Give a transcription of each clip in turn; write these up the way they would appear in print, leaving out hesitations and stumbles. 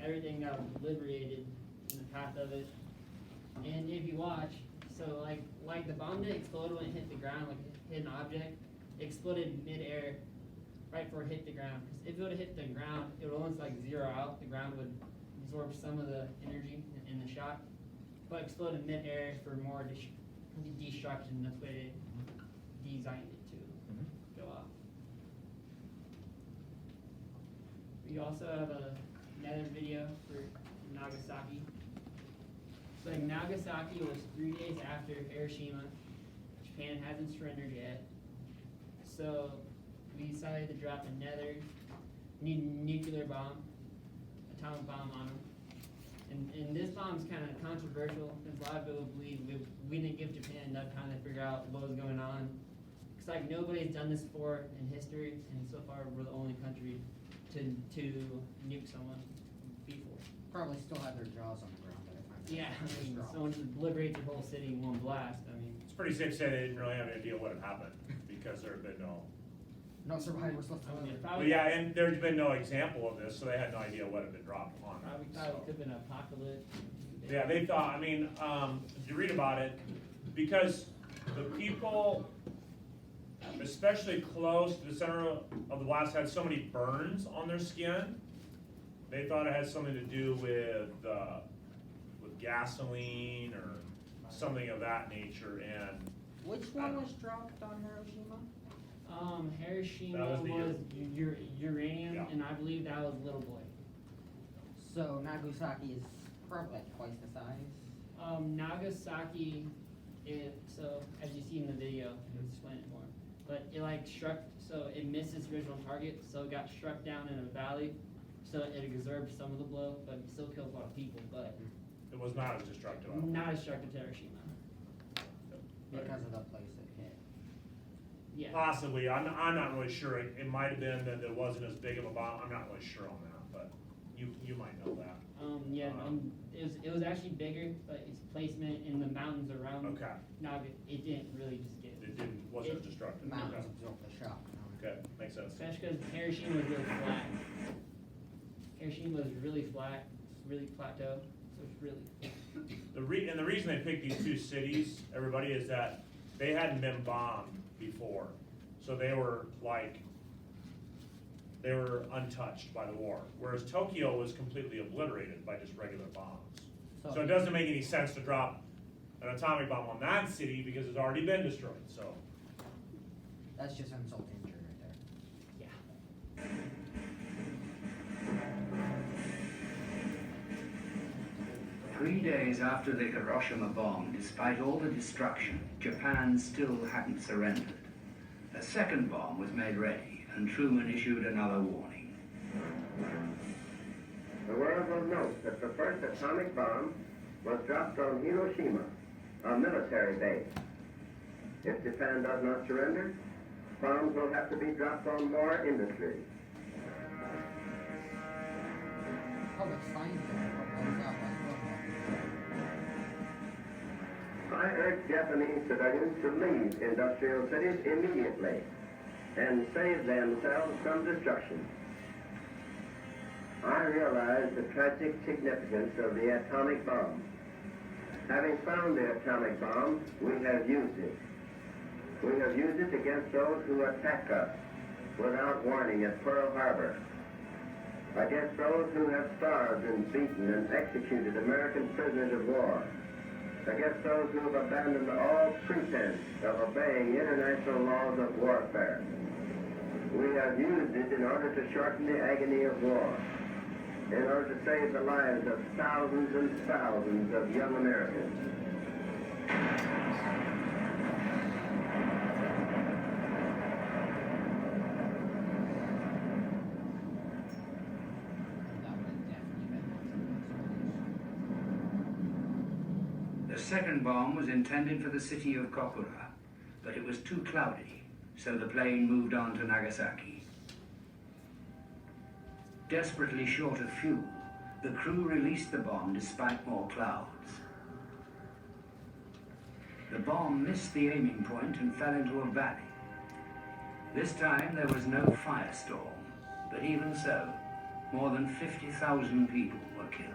everything got liberated in the path of it. And if you watch, so like the bomb didn't explode when it hit the ground, like it hit an object, it exploded mid-air right before it hit the ground. Because if it would have hit the ground, it would almost like zero out. The ground would absorb some of the energy in the shock. But it exploded mid-air for more destruction. That's the way they designed it to go off. We also have another video for Nagasaki. So like Nagasaki was 3 days after Hiroshima. Japan hasn't surrendered yet. So we decided to drop another nuclear bomb, atomic bomb on them. And this bomb's kind of controversial because a lot of people believe we didn't give Japan enough time to figure out what was going on. It's like nobody's done this before in history, and so far we're the only country to nuke someone before. Probably still have their jaws on the ground by the time. Yeah, I mean, someone should liberate your whole city in one blast. I mean, It's pretty safe to say they didn't really have any idea what had happened because there had been no. No survivors left I mean, alive. But yeah, and there's been no example of this, so they had no idea what had been dropped on probably them. thought it So. could have been an apocalypse. Yeah, they thought, I mean, if you read about it, because the people, especially close to the center of the blast, had so many burns on their skin, they thought it had something to do with gasoline or something of that nature, and Which one was dropped on Hiroshima? Hiroshima That was was, the uranium, Yeah. and I believe that was Little Boy. So Nagasaki is probably like twice the size. Nagasaki, so as you see in the video, I'll explain it more. But it like struck, so it missed its original target, so it got struck down in a valley. So it absorbed some of the blow, but it still killed a lot of people. But it was not as destructive. not as destructive to Hiroshima. Because of the place it hit. Yeah. Possibly, I'm not really sure. It might have been that it wasn't as big of a bomb. I'm not really sure on that, but you might know that. It was actually bigger, but its placement in the mountains around Okay. Naga, it didn't really just get. Wasn't as destructive. Mountains Okay. absorb the shock. Okay, makes sense. Especially because Hiroshima was really flat. Hiroshima was really flat, really plateau, so it's really. The reason they picked these two cities, everybody, is that they hadn't been bombed before, so they were untouched by the war. Whereas Tokyo was completely obliterated by just regular bombs. So it doesn't make any sense to drop an atomic bomb on that city because it's already been destroyed. So That's just insult to injury right there. Yeah. 3 days after the Hiroshima bomb, despite all the destruction, Japan still hadn't surrendered. A second bomb was made ready, and Truman issued another warning. The world will note that the first atomic bomb was dropped on Hiroshima, a military base. If Japan does not surrender, bombs will have to be dropped on more industries. Public scientists blows up like I urge Japanese civilians to leave industrial cities immediately and save themselves from destruction. I realize the tragic significance of the atomic bomb. Having found the atomic bomb, we have used it. We have used it against those who attack us without warning at Pearl Harbor, against those who have starved and beaten and executed American prisoners of war, against those who have abandoned all pretense of obeying international laws of warfare. We have used it in order to shorten the agony of war, in order to save the lives of thousands and thousands of young Americans. The second bomb was intended for the city of Kokura, but it was too cloudy, so the plane moved on to Nagasaki. Desperately short of fuel, the crew released the bomb despite more clouds. The bomb missed the aiming point and fell into a valley. This time there was no firestorm, but even so, more than 50,000 people were killed.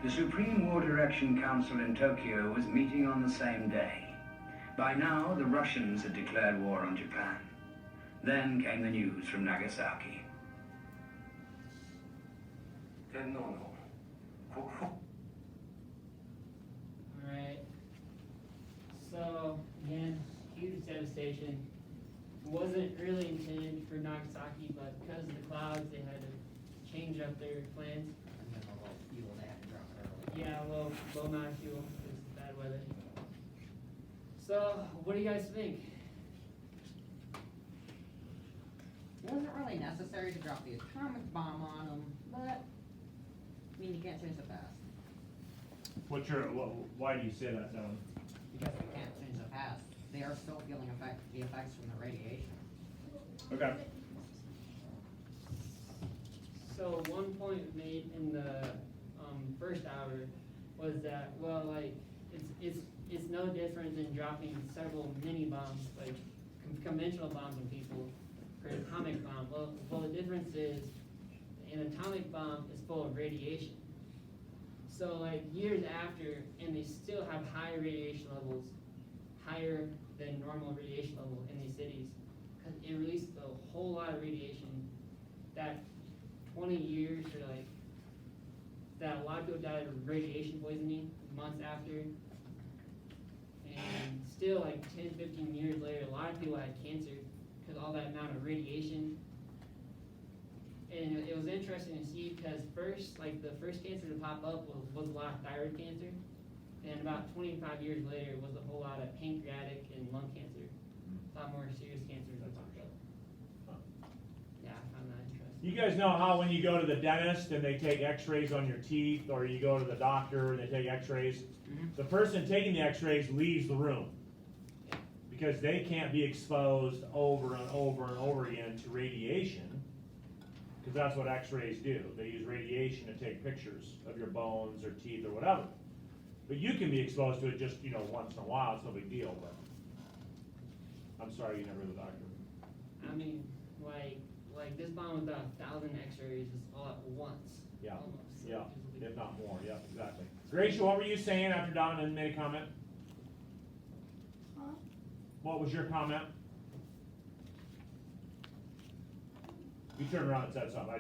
The Supreme War Direction Council in Tokyo was meeting on the same day. By now, the Russians had declared war on Japan. Then came the news from Nagasaki. Alright. So, again, huge devastation. Wasn't really intended for Nagasaki, but because of the clouds, they had to change up their plans. And then a little fuel, they had to drop it early. Yeah, low amount of fuel, because of bad weather. So, what do you guys think? It wasn't really necessary to drop the atomic bomb on them, but, I mean, you can't change the past. Why do you say that, Don? Because we can't change the past. They are still feeling the effects from the radiation. Okay. So one point made in the first hour was that, well, like, it's no different than dropping several mini bombs, like conventional bombs on people, for an atomic bomb. Well, the difference is an atomic bomb is full of radiation. So like years after, and they still have high radiation levels, higher than normal radiation level in these cities, because it released a whole lot of radiation that 20 years or like that a lot of people died of radiation poisoning months after, and still like 10, 15 years later, a lot of people had cancer because all that amount of radiation. And it was interesting to see because the first cancer to pop up was a lot of thyroid cancer, and about 25 years later it was a whole lot of pancreatic and lung cancer, a lot more serious cancers that popped up. Yeah, I found that interesting. You guys know how when you go to the dentist and they take x-rays on your teeth, or you go to the doctor and they take x-rays, the person taking the x-rays leaves the room because they can't be exposed over and over and over again to radiation, because that's what x-rays do. They use radiation to take pictures of your bones or teeth or whatever. But you can be exposed to it just, once in a while, it's no big deal, but I'm sorry you never were the doctor. I mean, like this bomb was about 1,000 x-rays just all at once. Yeah, Almost. yeah, if not more, yeah, exactly. Gracia, what were you saying after Donna made a comment? What was your comment? You turned around and said something, I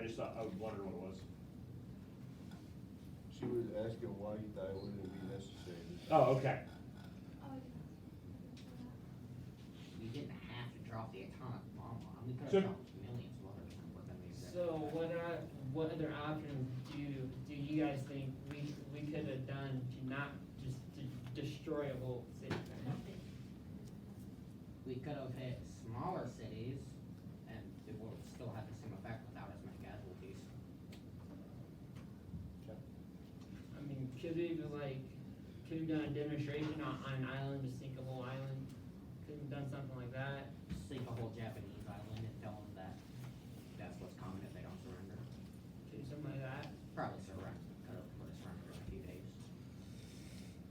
wondered what it was. She was asking why you thought it wouldn't be necessary. Oh, okay. We didn't have to drop the atomic bomb on them. We could So- have dropped millions of others and put them in the exact So same what other options do you guys think we could have done to not just to destroy a whole city? We could have hit smaller cities, and it would have still had the same effect without as many casualties. I mean, could we have done a demonstration on an island, just sink a whole island? Could we have done something like that? Sink a whole Japanese island and tell them that that's what's coming if they don't surrender. Could do something like that? Probably surrender. Could have put a surrender in a few days.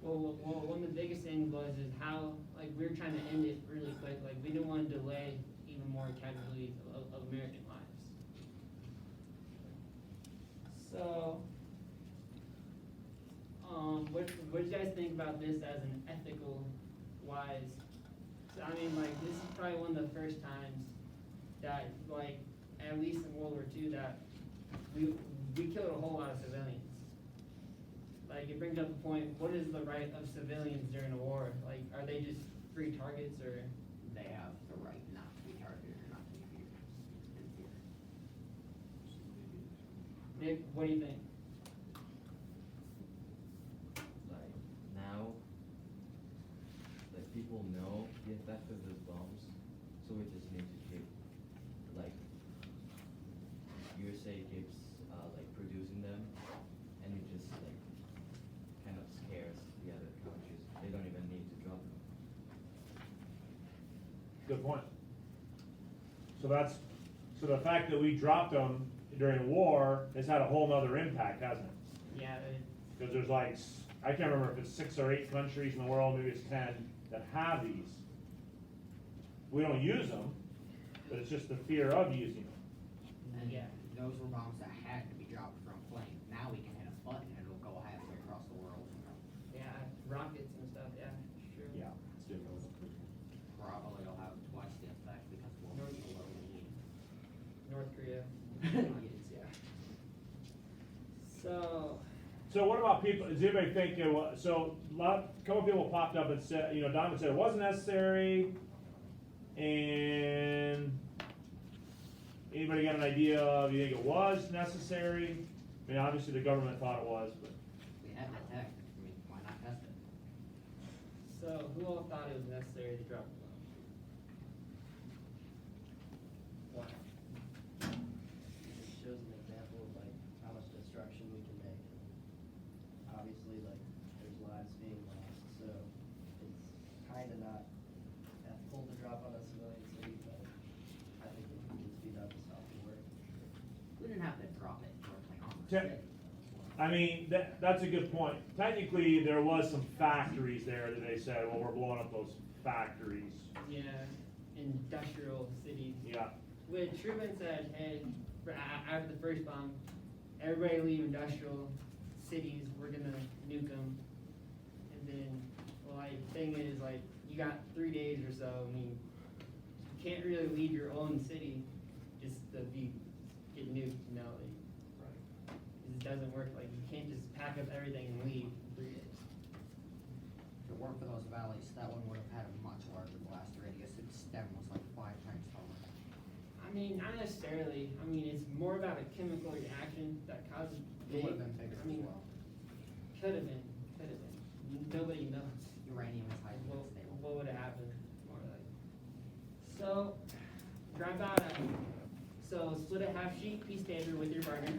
Well, one of the biggest things is how, like, we were trying to end it really quick. Like, we didn't want to delay even more casualties of American lives. So, what do you guys think about this as an ethical wise? So, I mean, like, this is probably one of the first times that, like, at least in World War II, that we killed a whole lot of civilians. Like, it brings up the point, what is the right of civilians during a war? Like, are they just free targets, or? They have the right not to be targeted or not to be feared. In fear. Nick, what do you think? Like now, like people know the effect of those bombs, so we just need to keep, like, USA keeps like producing them, and it just like kind of scares the other countries. They don't even need to drop them. Good point. So the fact that we dropped them during war has had a whole nother impact, hasn't it? Yeah, Because there's like, I can't remember if it's 6 or 8 countries in the world, maybe it's 10, that have these. We don't use them, but it's just the fear of using them. And Yeah. those were bombs that had to be dropped from plane. Now we can hit a button and it'll go halfway across the world. Yeah, rockets and stuff, yeah, sure. Yeah, it's different. Probably will have twice the effect because we'll North- be below the need. North Korea. Yes, yeah. So, So what about people, does anybody think, so a couple people popped up and said, Donovan said it wasn't necessary, and anybody got an idea of, you think it was necessary? I mean, obviously the government thought it was, but. We have the tech, I mean, why not test it? so who all thought it was necessary to drop the bomb? Why? It shows an example of like how much destruction we can make. Obviously, like there's lives being lost, so it's kind of not ethical to drop on a civilian city, but I think it can speed up and stop the war. We didn't have to drop it, or like on the Te- city. I mean, that's a good point. Technically, there was some factories there that they said, well, we're blowing up those factories. Yeah, industrial cities. Yeah, Which Truman said, hey, after the first bomb, everybody leave industrial cities, we're gonna nuke them. And then, well, like, thing is, like, you got 3 days or so, I mean, you can't really leave your own city just to get nuked, like, it doesn't work, like, you can't just pack up everything and leave in 3 days. If it weren't for those valleys, that one would have had a much larger blast radius. Its stem was like 5 times taller. I mean, not necessarily, I mean, it's more about a chemical reaction that causes It big, would have been bigger I as mean, well. could have been, nobody knows. Uranium is highly What, unstable. what would have happened, more like. So, drive out, so split a half sheet, piece standard with your partner.